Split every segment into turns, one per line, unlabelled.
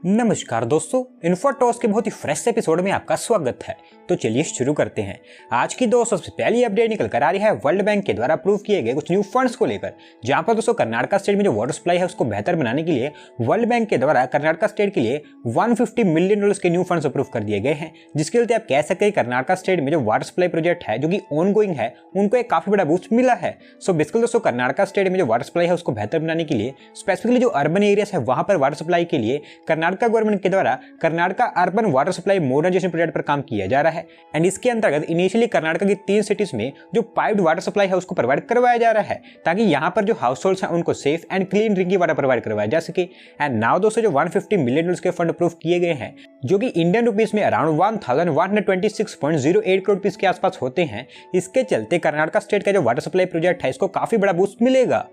नमस्कार दोस्तों, इन्फोटॉस के बहुत ही फ्रेश एपिसोड में आपका स्वागत है। तो चलिए शुरू करते हैं। आज की दोस्तों सबसे पहली अपडेट निकल कर आ रही है वर्ल्ड बैंक के द्वारा अप्रूव किए गए कुछ न्यू फंड्स को लेकर, जहां पर दोस्तों कर्नाटक स्टेट में जो वाटर सप्लाई है उसको बेहतर बनाने के लिए वर्ल्ड बैंक के द्वारा कर्नाटक स्टेट के लिए $150 मिलियन के न्यू फंड्स अप्रूव कर दिए गए हैं। जिसके चलते आप कह सकते हैं कर्नाटक स्टेट में जो वाटर सप्लाई प्रोजेक्ट है जो कि ऑन गोइंग है उनको एक काफी बड़ा बूस्ट मिला है। सो बेसिकली दोस्तों कर्नाटक स्टेट में जो वाटर सप्लाई है उसको बेहतर बनाने के लिए स्पेसिफिकली जो अर्बन एरियाज है वहां पर वाटर सप्लाई के लिए कर्नाटक गवर्नमेंट के द्वारा Karnataka urban water supply modernisation project पर काम किया जा रहा है। एंड इसके अंतर्गत इनिशियली कर्नाटक की 3 सिटीज में जो पाइप्ड वाटर सप्लाई है उसको प्रोवाइड करवाया जा रहा है ताकि यहां पर जो हाउस होल्ड्स हैं उनको safe and clean drinking water provide करवाया जा सके। एंड नाउ दोस्तों जो $150 मिलियन के फंड अप्रूव किए गए हैं जो कि इंडियन रुपीस में अराउंड 1126.08 करोड़ रुपीस के आसपास होते हैं, इसके चलते कर्नाटक स्टेट का जो वाटर सप्लाई प्रोजेक्ट है इसको काफी बड़ा बूस्ट मिलेगा।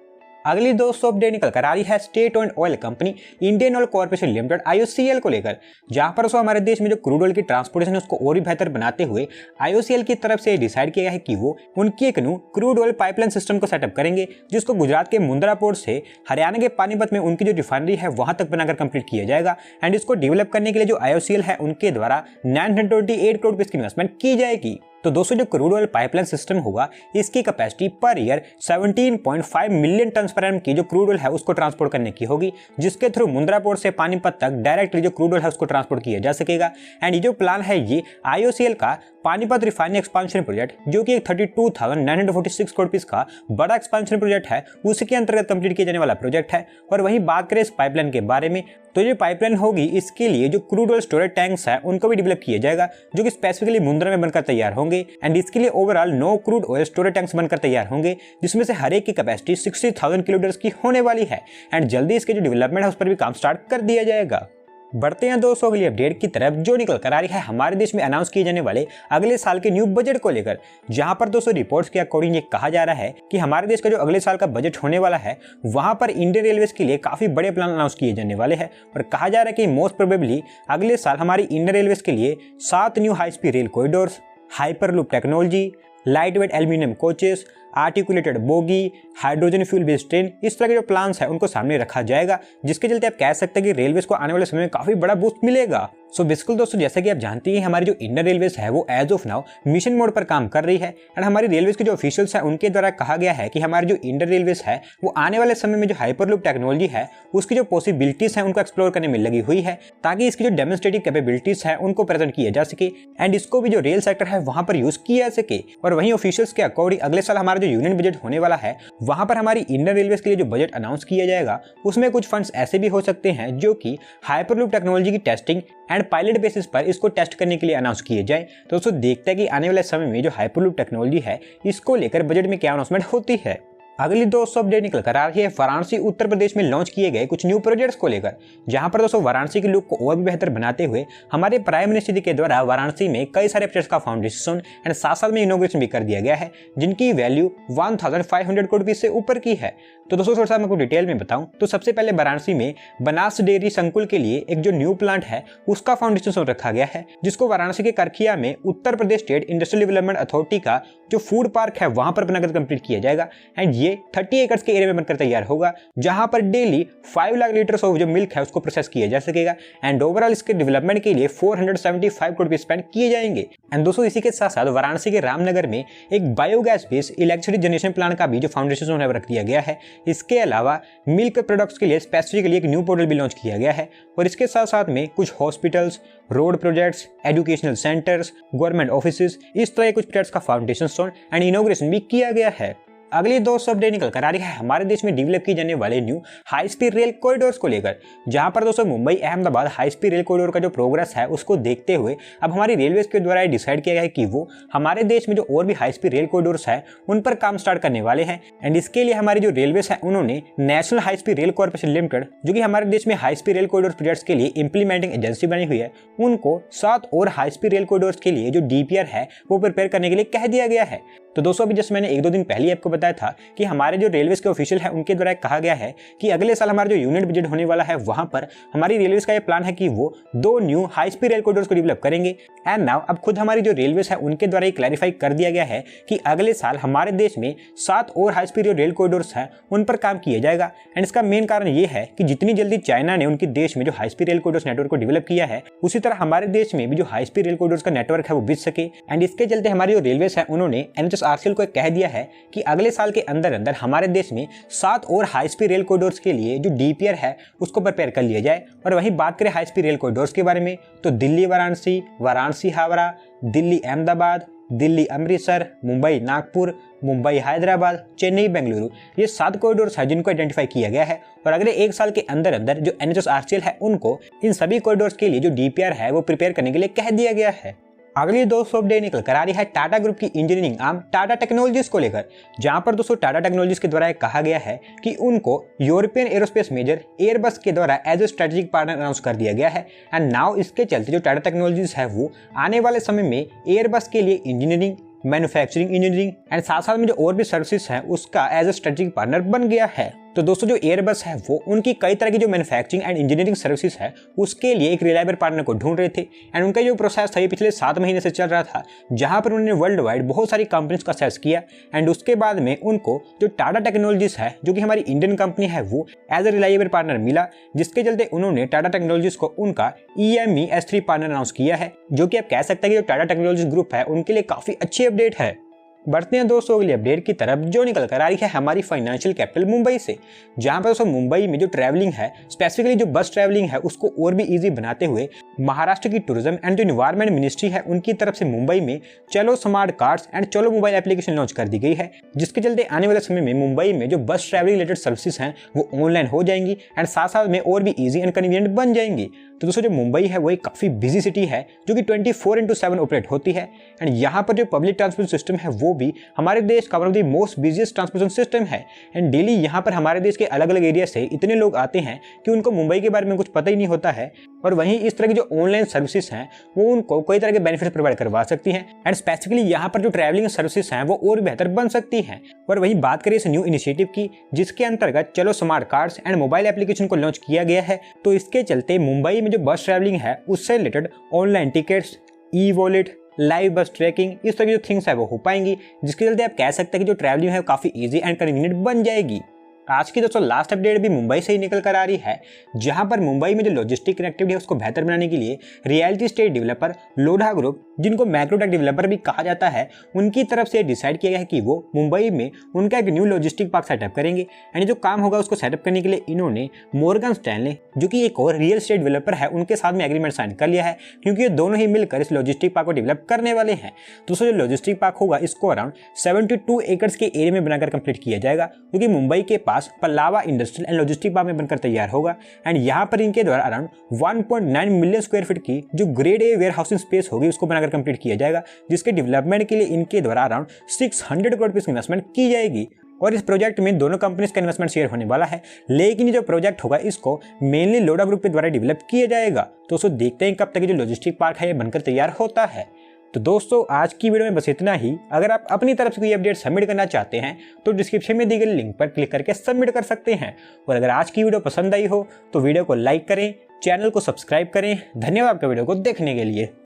अगली दोस्तों अपडेट निकल कर आ रही है state owned oil company Indian oil corporation limited IOCL को लेकर, जहां पर हमारे देश में जो क्रूड ऑयल की ट्रांसपोर्टेशन है उसको और भी बेहतर बनाते हुए IOCL की तरफ से डिसाइड किया गया है कि वो उनकी एक new crude oil pipeline system को सेटअप करेंगे जिसको गुजरात के मुंद्रा पोर्ट से हरियाणा के पानीपत में उनकी जो रिफाइनरी है वहां तक बनाकर कंप्लीट किया जाएगा। एंड इसको डेवलप करने के लिए जो IOCL है उनके द्वारा 928 करोड़ रुपए की इन्वेस्टमेंट की जाएगी। तो दोस्तों जो क्रूड ऑयल पाइपलाइन सिस्टम होगा इसकी capacity per year 17.5 million tonne per annum की जो क्रूड ऑयल है उसको ट्रांसपोर्ट करने की होगी, जिसके थ्रू मुंद्रा पोर्ट से पानीपत तक डायरेक्टली जो क्रूड ऑयल है उसको ट्रांसपोर्ट किया जा सकेगा। एंड ये जो प्लान है ये IOCL का पानीपत रिफाइनरी एक्सपांशन प्रोजेक्ट जो कि एक 32,946 करोड़ रुपीस का बड़ा एक्सपांशन प्रोजेक्ट है उसके अंतर्गत कंप्लीट किया जाने वाला प्रोजेक्ट है। और वहीं बात करें इस पाइपलाइन के बारे में तो ये पाइपलाइन होगी इसके लिए जो क्रूड ऑयल स्टोरेज टैंक्स है उनको भी डेवलप किया जाएगा जो कि स्पेसिफिकली मुंद्रा में बनकर तैयार होंगे। एंड इसके लिए overall 9 crude oil storage tanks बनकर तैयार होंगे जिसमें से हर एक की कैपेसिटी 60,000 किलोलीटर की होने वाली है। एंड जल्दी इसके जो डेवलपमेंट है उस पर भी काम स्टार्ट कर दिया जाएगा। बढ़ते हैं दोस्तों अगली अपडेट की तरफ जो निकल कर आ रही है हमारे देश में अनाउंस किए जाने वाले अगले साल के न्यू बजट को लेकर, जहां पर दोस्तों रिपोर्ट्स के अकॉर्डिंग ये कहा जा रहा है कि हमारे देश का जो अगले साल का बजट होने वाला है वहां पर इंडियन रेलवेज के लिए काफी बड़े प्लान अनाउंस किए जाने वाले हैं। और कहा जा रहा है कि मोस्ट प्रोबेबली अगले साल हमारी इंडियन रेलवेज के लिए 7 new high speed rail corridors, hyperloop technology, light weight aluminium coaches, articulated bogie, hydrogen fuel based train, इस तरह के जो प्लान्स है उनको सामने रखा जाएगा, जिसके चलते आप कह सकते हैं कि रेलवेज को आने वाले समय में काफी बड़ा बूस्ट मिलेगा। सो बिल्कुल दोस्तों जैसा कि आप जानते हैं हमारी जो इंडियन रेलवेज है वो as of now mission mode पर काम कर रही है। एंड हमारी रेलवेज के जो ऑफिशियल्स हैं उनके द्वारा कहा गया है कि हमारी जो इंडियन रेलवेज है वो आने वाले समय में जो हाइपरलूप टेक्नोलॉजी है उसकी जो पॉसिबिलिटीज है उनको एक्सप्लोर करने में लगी हुई है ताकि इसकी जो डेमोन्स्ट्रेटिव कैपेबिलिटीज है उनको प्रेजेंट किया जा सके एंड इसको भी जो रेल सेक्टर है वहां पर यूज किया जा सके। और वहीं ऑफिशियल्स के अकॉर्डिंग अगले साल हमारा जो यूनियन बजट होने वाला है वहां पर हमारी इंडियन रेलवेज के लिए जो बजट अनाउंस किया जाएगा उसमें कुछ फंड्स ऐसे भी हो सकते हैं जो कि हाइपरलूप टेक्नोलॉजी की टेस्टिंग एंड पायलट बेसिस पर इसको टेस्ट करने के लिए अनाउंस किए जाए। तो दोस्तों देखते हैं कि आने वाले समय में जो हाइपरलूप टेक्नोलॉजी है इसको लेकर बजट में क्या अनाउंसमेंट होती है। अगली दोस्तों अपडेट निकल कर आ रही है वाराणसी उत्तर प्रदेश में लॉन्च किए गए कुछ न्यू प्रोजेक्ट्स को लेकर, जहां पर दोस्तों वाराणसी के लुक को और भी बेहतर बनाते हुए हमारे प्राइम मिनिस्टर जी के द्वारा वाराणसी में कई सारे प्रोजेक्ट्स का फाउंडेशन एंड साथ में इनोग्रेशन भी कर दिया गया है जिनकी वैल्यू 1,500 करोड़ रुपए से ऊपर की है। तो दोस्तों थोड़ा सा मैं आपको डिटेल में बताऊं तो सबसे पहले वाराणसी में बनास डेयरी संकुल के लिए एक जो न्यू प्लांट है उसका फाउंडेशन रखा गया है, जिसको वाराणसी के करखिया में Uttar Pradesh state industrial development authority का जो फूड पार्क है वहां पर बनाकर कंप्लीट किया जाएगा। एंड ये 30 एकड़ के एरिया में बनकर तैयार होगा जहां पर डेली 5 लाख लीटर ऑफ जो मिल्क है उसको प्रोसेस किया जा सकेगा। एंड ओवरऑल इसके डेवलपमेंट के लिए 475 करोड़ स्पेंड किए जाएंगे। एंड दोस्तों इसी के साथ साथ वाराणसी के रामनगर में एक biogas based electricity generation plant का भी जो फाउंडेशन रख दिया गया है। इसके अलावा मिल्क प्रोडक्ट्स के लिए स्पेसिफिकली एक न्यू पोर्टल भी लॉन्च किया गया है। और इसके साथ साथ में कुछ hospitals, road projects, educational centres, government offices, इस तरह के कुछ प्रोजेक्ट्स का फाउंडेशन स्टोन एंड इनॉग्रेशन भी किया गया है। अगली दोस्तों अपडेट निकल कर आ रही है हमारे देश में डेवलप की जाने वाले new high speed rail corridors को लेकर, जहां पर दोस्तों Mumbai Ahmedabad high speed rail corridor का जो प्रोग्रेस है उसको देखते हुए अब हमारी रेलवेज के द्वारा डिसाइड किया गया है कि वो हमारे देश में जो और भी हाई स्पीड रेल कॉरिडोर्स है उन पर काम स्टार्ट करने वाले हैं। एंड इसके लिए हमारी जो रेलवेज है उन्होंने national high speed rail corporation limited जो कि हमारे देश में high speed rail corridor projects के लिए इंप्लीमेंटिंग एजेंसी बनी हुई है उनको 7 और हाई स्पीड रेल कॉरिडोर्स के लिए जो DPR है वो प्रिपेयर करने के लिए कह दिया गया है। तो दोस्तों अभी जैसे मैंने 1-2 दिन पहले आपको बताया बताया था कि हमारे जो रेलवे के ऑफिशियल है उनके द्वारा कहा गया है कि अगले साल हमारा जो यूनिट बजट होने वाला है वहां पर हमारी रेलवे का ये प्लान है कि वो 2 new high speed rail corridors को डेवलप करेंगे। एंड नाउ अब खुद हमारी जो रेलवे है उनके द्वारा ये क्लैरिफाई कर दिया गया है कि अगले साल हमारे देश में 7 और हाई स्पीड रेल कॉरिडोर्स हैं उन पर काम किया जाएगा। एंड इसका मेन कारण ये है कि जितनी जल्दी चाइना ने उनके देश में जो high speed rail corridors network को डेवलप किया है उसी तरह हमारे देश में भी जो हाई स्पीड रेल कॉरिडोर्स का नेटवर्क है वो बिक सके। एंड इसके चलते हमारी जो रेलवे है उन्होंने NHRCL को कह दिया है कि अगले साल के अंदर अंदर हमारे देश में 7 और हाई स्पीड रेल कॉरिडोर्स के लिए जो DPR है उसको प्रिपेयर कर लिया जाए। और वहीं बात करें हाई स्पीड रेल कॉरिडोर्स के बारे में तो दिल्ली वाराणसी, वाराणसी हावड़ा, दिल्ली अहमदाबाद, दिल्ली अमृतसर, मुंबई नागपुर, मुंबई हैदराबाद, चेन्नई बेंगलुरु, ये 7 कॉरिडोर्स है जिनको आइडेंटिफाई किया गया है। और अगले 1 साल के अंदर अंदर जो NHRCL है उनको इन सभी कॉरिडोर्स के लिए जो DPR है वो प्रिपेयर करने के लिए कह दिया गया है। अगली दोस्तों अपडेट निकल कर आ रही है टाटा ग्रुप की इंजीनियरिंग आर्म टाटा टेक्नोलॉजीज को लेकर, जहां पर दोस्तों टाटा टेक्नोलॉजीज के द्वारा कहा गया है कि उनको यूरोपियन एरोस्पेस मेजर एयरबस के द्वारा as a strategic partner announce कर दिया गया है। एंड नाउ इसके चलते जो टाटा टेक्नोलॉजीज है वो आने वाले समय में एयरबस के लिए इंजीनियरिंग, मैन्युफैक्चरिंग इंजीनियरिंग एंड साथ साथ में जो और भी सर्विसेज हैं उसका एज ए स्ट्रेटेजिक पार्टनर बन गया है। तो दोस्तों जो एयरबस है वो उनकी कई तरह की जो मैन्युफैक्चरिंग एंड इंजीनियरिंग सर्विसेज है उसके लिए एक रिलायबल पार्टनर को ढूंढ रहे थे। एंड उनका जो प्रोसेस था ये पिछले 7 महीने से चल रहा था, जहां पर उन्होंने वर्ल्ड वाइड बहुत सारी कंपनीज का सर्च किया। एंड उसके बाद में उनको जो टाटा टेक्नोलॉजीज है जो कि हमारी इंडियन कंपनी है वो एज ए रिलायबल पार्टनर मिला, जिसके चलते उन्होंने टाटा टेक्नोलॉजीज को उनका EME S3 पार्टनर अनाउंस किया है, जो कि आप कह सकते हैं कि जो टाटा टेक्नोलॉजीज ग्रुप है उनके लिए काफी अच्छी अपडेट है। बढ़ते हैं दोस्तों अगली अपडेट की तरफ जो निकल कर आ रही है हमारी फाइनेंशियल कैपिटल मुंबई से, जहां पर दोस्तों मुंबई में जो ट्रैवलिंग है स्पेसिफिकली जो बस ट्रैवलिंग है उसको और भी इजी बनाते हुए महाराष्ट्र की टूरिज्म एंड जो एनवायरमेंट मिनिस्ट्री है उनकी तरफ से मुंबई में चलो स्मार्ट कार्ड्स एंड चलो मोबाइल एप्लीकेशन लॉन्च कर दी गई है, जिसके चलते आने वाले समय में मुंबई में जो बस ट्रैवलिंग रिलेटेड सर्विसेज हैं वो ऑनलाइन हो जाएंगी एंड साथ साथ में और भी ईजी एंड कन्वीनियंट बन जाएंगी। तो दोस्तों जो मुंबई है वो एक काफी बिजी सिटी है जो कि 24/7 ऑपरेट होती है। एंड यहाँ पर जो पब्लिक ट्रांसपोर्ट सिस्टम है वो भी हमारे देश का one of the most busiest transportation system है। एंड डेली यहाँ पर हमारे देश के अलग अलग एरिया से इतने लोग आते हैं कि उनको मुंबई के बारे में कुछ पता ही नहीं होता है। और वहीं इस तरह की जो ऑनलाइन सर्विसेज हैं वो उनको कई तरह के बेनिफिट्स प्रोवाइड करवा सकती हैं। एंड स्पेसिफिकली यहाँ पर जो ट्रैवलिंग सर्विसेज हैं वो और बेहतर बन सकती हैं। और वहीं बात करें इस न्यू इनिशिएटिव की जिसके अंतर्गत चलो smart cards and mobile application को लॉन्च किया गया है, तो इसके चलते मुंबई में जो बस ट्रैवलिंग है उससे related online tickets, e-wallet, live बस ट्रैकिंग, इस तरह की जो थिंग्स है वो हो पाएंगी, जिसके चलते आप कह सकते हैं कि जो ट्रैवलिंग है काफी इजी एंड कन्वीनियंट बन जाएगी। आज की दोस्तों लास्ट अपडेट भी मुंबई से ही निकल कर आ रही है, जहां पर मुंबई में जो लॉजिस्टिक कनेक्टिविटी है उसको बेहतर बनाने के लिए reality state developer Lodha group, जिनको मैक्रोटेक डेवलपर भी कहा जाता है, उनकी तरफ से डिसाइड किया गया है कि वो मुंबई में उनका एक न्यू लॉजिस्टिक पार्क सेटअप करेंगे। एंड जो काम होगा उसको सेटअप करने के लिए इन्होंने मॉर्गन स्टैनले जो कि एक और रियल एस्टेट डेवलपर है उनके साथ में एग्रीमेंट साइन कर लिया है, क्योंकि ये दोनों ही मिलकर इस लॉजिस्टिक पार्क को डेवलप करने वाले हैं। दोस्तों जो लॉजिस्टिक पार्क होगा इसको अराउंड 72 एकड़ के एरिया में बनाकर कंप्लीट किया जाएगा, क्योंकि मुंबई के पास पल्लावा इंडस्ट्रियल एंड लॉजिस्टिक पार्क में बनकर तैयार होगा। एंड यहाँ पर इनके द्वारा अराउंड 1.9 मिलियन स्क्वायर फीट की जो grade A warehousing space होगी उसको बनाकर कंप्लीट किया जाएगा, जिसके डेवलपमेंट के लिए इनके द्वारा अराउंड 600 करोड़ रुपए की इन्वेस्टमेंट की जाएगी। और इस प्रोजेक्ट में दोनों कंपनीज का इन्वेस्टमेंट शेयर होने वाला है, लेकिन ये जो प्रोजेक्ट होगा इसको मेनली लोढ़ा ग्रुप के द्वारा डेवलप किया जाएगा। तो उसको देखते हैं कब तक जो लॉजिस्टिक पार्क है ये बनकर तैयार होता है। तो दोस्तों आज की वीडियो में बस इतना ही। अगर आप अपनी तरफ से कोई अपडेट सबमिट करना चाहते हैं तो डिस्क्रिप्शन में दी गई लिंक पर क्लिक करके सबमिट कर सकते हैं। और अगर आज की वीडियो पसंद आई हो तो वीडियो को लाइक करें, चैनल को सब्सक्राइब करें। धन्यवाद आपका वीडियो को देखने के लिए।